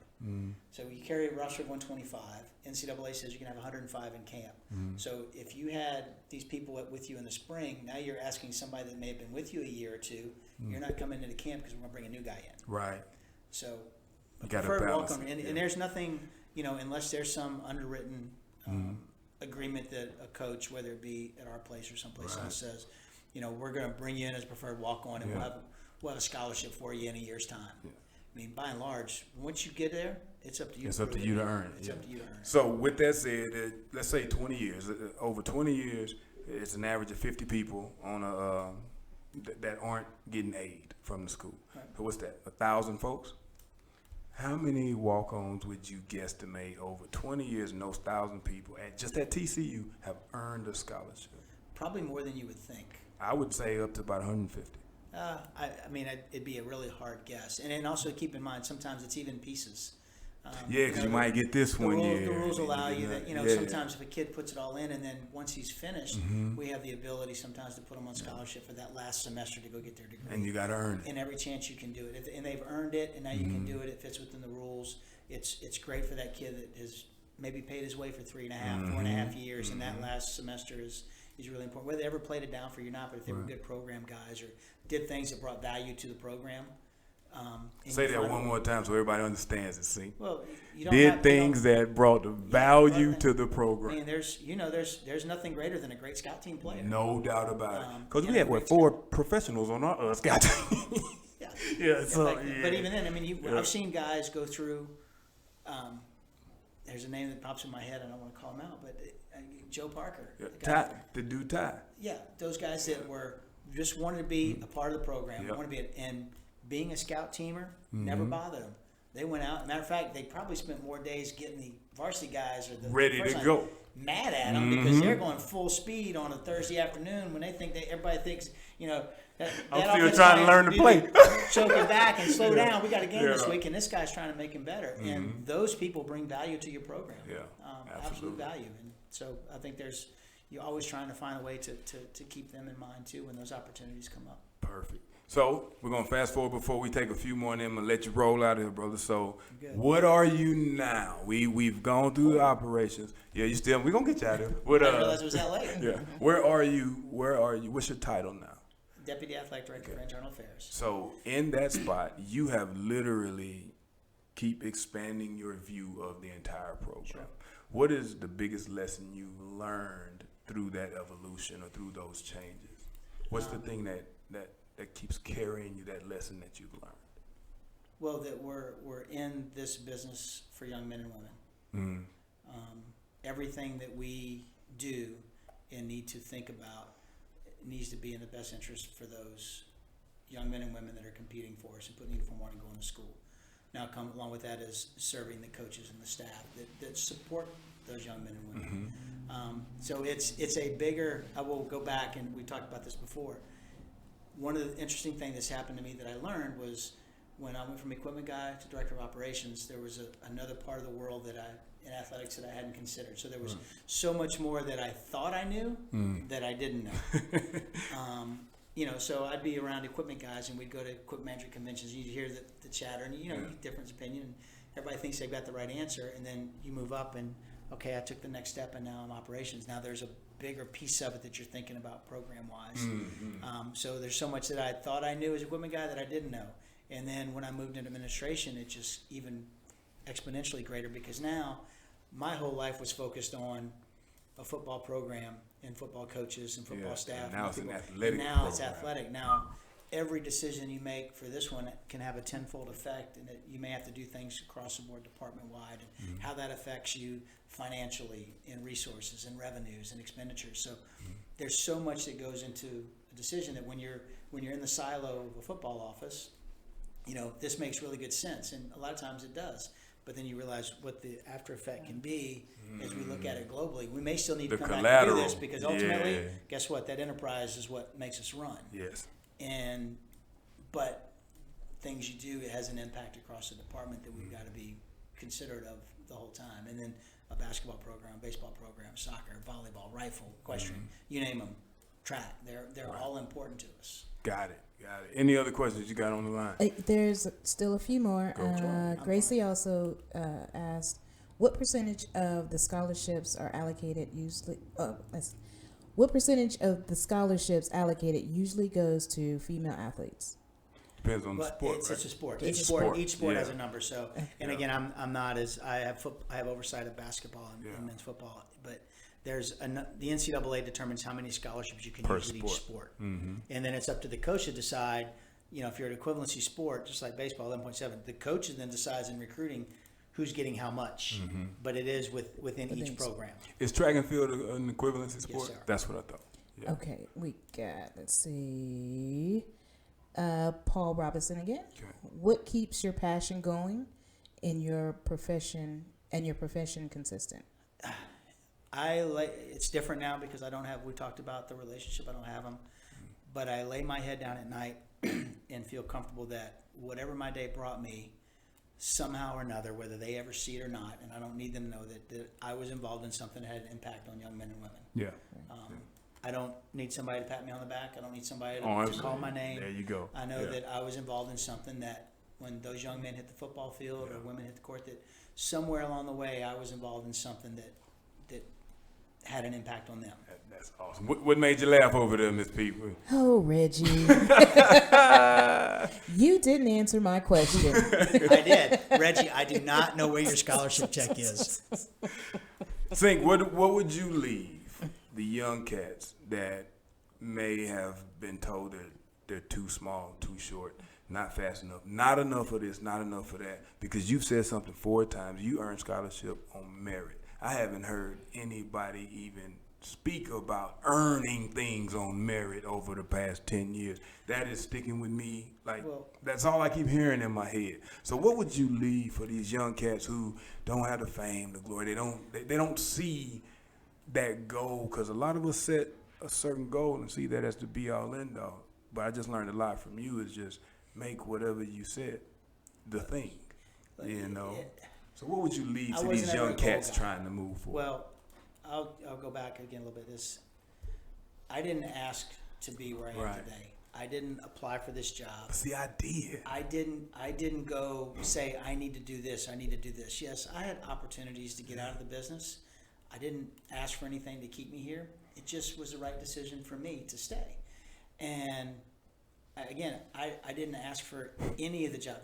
So you carry a roster of 125. NCAA says you can have 105 in camp. So if you had these people with you in the spring, now you're asking somebody that may have been with you a year or two. You're not coming into camp because we're going to bring a new guy in. Right. So You got to preferred balance walk-on, it. and there's nothing, unless there's some underwritten agreement that a coach, whether it be at our place or someplace else, says, we're going to bring you in as a preferred walk-on, and we'll have a scholarship for you in a year's time. Yeah. I mean, by and large, once you get there, it's up to you. It's up to you to earn it. It's up to you to earn it. So with that said, let's say 20 years. Over 20 years, it's an average of 50 people on that aren't getting aid from the school. Right. So what's that? 1,000 folks? How many walk-ons would you guesstimate over 20 years, and those 1,000 people at TCU have earned a scholarship? Probably more than you would think. I would say up to about 150. It'd be a really hard guess, and then also keep in mind sometimes it's even pieces. Because you might get this one year. The rules allow you that sometimes if a kid puts it all in, and then once he's finished, we have the ability sometimes to put him on scholarship for that last semester to go get their degree. And you got to earn it. And every chance you can do it, and they've earned it, and now you can do it. It fits within the rules. It's great for that kid that has maybe paid his way for 4.5 years, and that last semester is really important. Whether they ever played it down for you or not, but if they were good program guys or did things that brought value to the program. Say that one more time so everybody understands it. See, well, did things that brought the value to the program. I mean, there's nothing greater than a great scout team player. No doubt about it. Because we had 4 professionals on our scout team. But even then, I mean, I've seen guys go through. There's a name that pops in my head, and I don't want to call him out, but Joe Parker, the dude Ty. Yeah, those guys that were just wanted to be a part of the program, wanted to be and being a scout teamer never bothered them. They went out. Matter of fact, they probably spent more days getting the varsity guys or the ready to go mad at them because they're going full speed on a Thursday afternoon when they think everybody thinks I'm still trying to learn to play. Choke it back and slow down. We got a game this week, and this guy's trying to make him better. And those people bring value to your program. Yeah, absolute value. And so I think you're always trying to find a way to keep them in mind too when those opportunities come up. Perfect. So we're gonna fast forward before we take a few more, and then I'm gonna let you roll out of here, brother. So what are you now? We've gone through the operations. Yeah, you still. We're gonna get you out of here. I didn't realize it was that late. Yeah. Where are you? What's your title now? Deputy Athletic Director of Internal Affairs. So in that spot, you have literally keep expanding your view of the entire program. Sure. What is the biggest lesson you've learned through that evolution or through those changes? What's the thing that keeps carrying you, that lesson that you've learned? Well, that we're in this business for young men and women. Everything that we do and need to think about needs to be in the best interest for those young men and women that are competing for us and putting uniform on and going to school. Now, come along with that is serving the coaches and the staff that support those young men and women. So it's a bigger. I will go back, and we talked about this before. One of the interesting things that's happened to me that I learned was when I went from equipment guy to director of operations, there was another part of the world in athletics that I hadn't considered. So there was so much more that I thought I knew that I didn't know. so I'd be around equipment guys, and we'd go to equipment management conventions. You'd hear the chatter, and you difference opinion. And everybody thinks they've got the right answer, and then you move up, and okay, I took the next step, and now I'm operations. Now there's a bigger piece of it that you're thinking about program-wise. Mm-hmm. So there's so much that I thought I knew as equipment guy that I didn't know. And then when I moved into administration, it just even exponentially greater, because now my whole life was focused on a football program and football coaches and football staff. And now it's an people. athletic And now program. it's athletic. Now every decision you make for this one can have a tenfold effect, and you may have to do things across the board, department-wide, and how that affects you financially in resources and revenues and expenditures. So there's so much that goes into a decision that when you're in the silo of a football office, this makes really good sense, and a lot of times it does. But then you realize what the after effect can be as we look at it globally. We may still need to come back and do this, because ultimately, guess what? That enterprise is what makes us run. Yes. But things you do, it has an impact across the department that we've got to be considerate of the whole time. And then a basketball program, baseball program, soccer, volleyball, rifle, equestrian, you name them, track. They're all important to us. Got it. Any other questions you got on the line? There's still a few more. Gracie also asked, what percentage of the scholarships are allocated usually? What percentage of the scholarships allocated usually goes to female athletes? Depends on the sport. It's a sport. It's Each sport has a number. So, and again, I'm not as I have oversight of basketball and men's football, but there's the NCAA determines how many scholarships you can use at each sport, and then it's up to the coach to decide. If you're an equivalency sport, just like baseball, 11.7, the coach then decides in recruiting who's getting how much, but it is within each program. Is track and field an equivalency sport? sir. That's what I thought. Yeah. Okay, we got, let's see, Paul Robinson again. Okay. What keeps your passion going in your profession consistent? It's different now because we talked about the relationship, I don't have them, but I lay my head down at night and feel comfortable that whatever my day brought me, somehow or another, whether they ever see it or not, and I don't need them to know that I was involved in something that had an impact on young men and women. Yeah. I don't need somebody to pat me on the back. I don't need somebody to Absolutely. call my name. There you go. I know that I was involved in something that when those young men hit the football field or women hit the court, that somewhere along the way I was involved in something that had an impact on them. That's awesome. What made you laugh over there, Miss People? Oh, Reggie. You didn't answer my question. I did. Reggie, I do not know where your scholarship check is. Think, what would you leave the young cats that may have been told that they're too small, too short, not fast enough, not enough of this, not enough of that? Because you've said something 4 times. You earned scholarship on merit. I haven't heard anybody even speak about earning things on merit over the past 10 years. That is sticking with me. That's all I keep hearing in my head. So what would you leave for these young cats who don't have the fame, the glory? They don't see that goal, because a lot of us set a certain goal and see that as the be-all, end-all. But I just learned a lot from you is just make whatever you said the thing, So what would you leave to these young cats trying to move forward? Well, I'll go back again a little bit. I didn't ask to be where I am today. I didn't apply for this job. See, I did. I didn't go say I need to do this. I need to do this. Yes, I had opportunities to get out of the business. I didn't ask for anything to keep me here. It just was the right decision for me to stay. And again, I didn't ask for any of the job.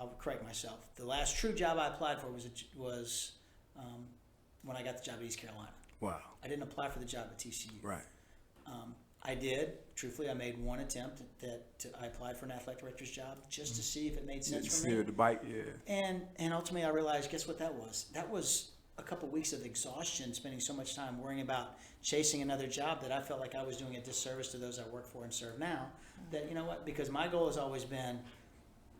I'll correct myself. The last true job I applied for was when I got the job at East Carolina. Wow. I didn't apply for the job at TCU. Right. I did. Truthfully, I made one attempt I applied for an athletic director's job just to see if it made sense for me. The bite, yeah. And ultimately, I realized, guess what that was? That was a couple weeks of exhaustion, spending so much time worrying about chasing another job that I felt like I was doing a disservice to those I work for and serve now. That, you know what? Because my goal has always been,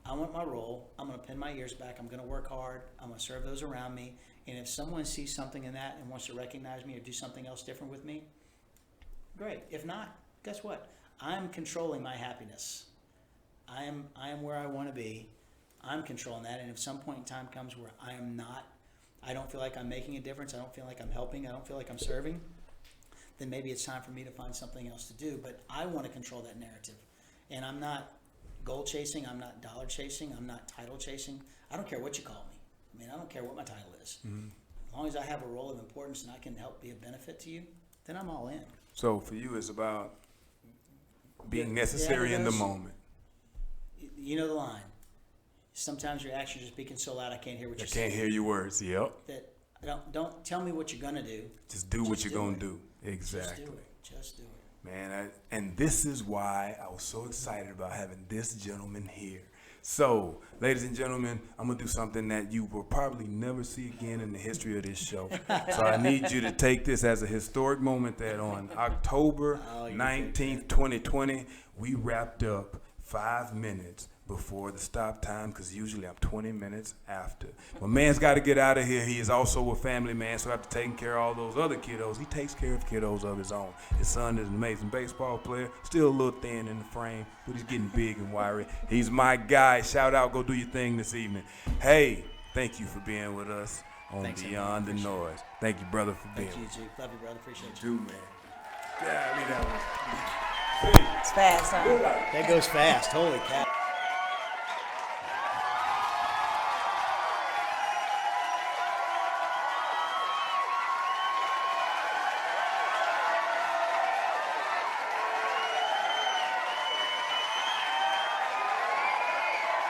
I want my role. I'm going to pin my ears back. I'm going to work hard. I'm going to serve those around me. And if someone sees something in that and wants to recognize me or do something else different with me, great. If not, guess what? I'm controlling my happiness. I am where I want to be. I'm controlling that. And if some point in time comes where I don't feel like I'm making a difference, I don't feel like I'm helping, I don't feel like I'm serving, then maybe it's time for me to find something else to do. But I want to control that narrative. And I'm not goal chasing. I'm not dollar chasing. I'm not title chasing. I don't care what you call me. I mean, I don't care what my title is. As long as I have a role of importance and I can help be a benefit to you, then I'm all in. So for you, it's about being Yeah, necessary in the because- moment. You know the line. Sometimes your actions are speaking so loud I can't hear what I you're can't saying. hear your words. Yep. That don't tell me what you're gonna do. Just do what Just you're do going it. to do. Exactly. Just do it. Man, and this is why I was so excited about having this gentleman here. So, ladies and gentlemen, I'm going to do something that you will probably never see again in the history of this show. So I need you to take this as a historic moment that on October 19th, 2020, we wrapped up 5 minutes before the stop time, because usually I'm 20 minutes after. My man's got to get out of here. He is also a family man, so after taking care of all those other kiddos, he takes care of kiddos of his own. His son is an amazing baseball player, still a little thin in the frame, but he's getting big and wiry. He's my guy. Shout out, go do your thing this evening. Hey, thank you for being with us on Thanks, Beyond the everyone. Noise. Thank you, brother, for being Thank you, with us. Duke. Love you, brother. Appreciate you. You, man. Yeah, I mean, that was... It's fast, huh? That goes fast. Holy cow.